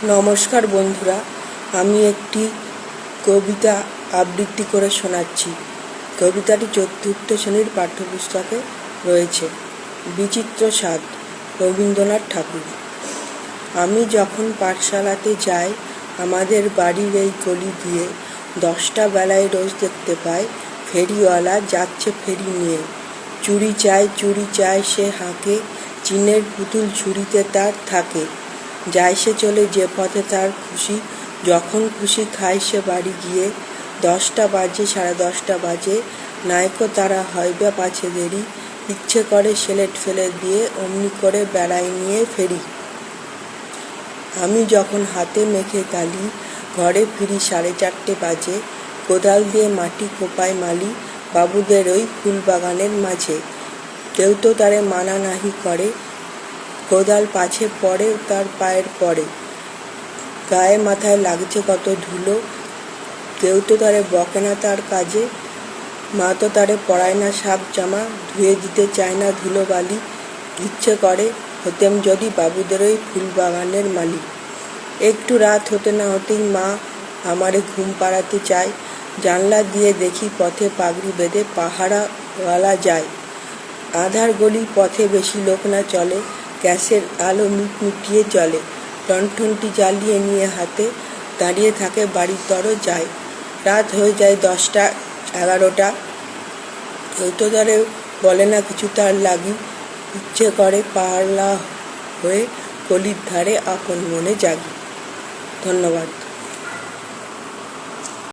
নমস্কার বন্ধুরা, আমি একটি কবিতা আবৃত্তি করে শোনাচ্ছি। কবিতাটি চতুর্থ শ্রেণীর পাঠ্যপুস্তকে রয়েছে। বিচিত্র স্বাদ, রবীন্দ্রনাথ ঠাকুর। আমি যখন পাঠশালাতে যাই, আমাদের বাড়ির এই গলি দিয়ে 10টা বেলায় রোজ দেখতে পাই ফেরিওয়ালা যাচ্ছে ফেরি নিয়ে। চুড়ি চাই সে হাঁকে, চিনের পুতুল ঝুড়িতে তার থাকে। যায় সে চলে যে পথে তার খুশি, যখন খুশি খায় সে বাড়ি গিয়ে। 10টা বাজে, 10:30 বাজে, নাইকো তারা হইবে পাছে দেরি। ইচ্ছে করে সেলেট ফেলে দিয়ে অমনি করে বেড়ায় নিয়ে ফেরি। আমি যখন হাতে মেখে কালি ঘরে ফিরি 4:30 বাজে, কোদাল দিয়ে মাটি কোপায় মালি বাবুদের ওই ফুল বাগানের মাঝে। কেউ তো তারে মানা নাহি করে, কোদাল পাছে পড়ে তার পায়ের পরে। গায়ে মাথায় লাগছে কত ধুলো, কেউ তো তারে বকে না তার কাজে। মা তো তারে পরায় না সাপ জামা, ধুয়ে দিতে চায় না ধুলো বালি। ইচ্ছে করে হতেম যদি বাবুদের ওই ফুল বাগানের মালি। একটু রাত হতে না হতেই মা আমারে ঘুম পাড়াতে চায়। জানলা দিয়ে দেখি পথে পাগড়ি বেঁধে পাহারাওয়ালা যায়। আধার গলি, পথে বেশি লোক না চলে, গ্যাসের আলো মিটমিটিয়ে চলে। লণ্ঠনটি জ্বালিয়ে নিয়ে হাতে দাঁড়িয়ে থাকে বাড়ির দরজায়। রাত হয়ে যায় 10টা 11টা, কেউ তো তারে বলে না কিছু তার লাগি। ইচ্ছে করে পাহারা হয়ে গলির ধারে আপন মনে জাগি। ধন্যবাদ।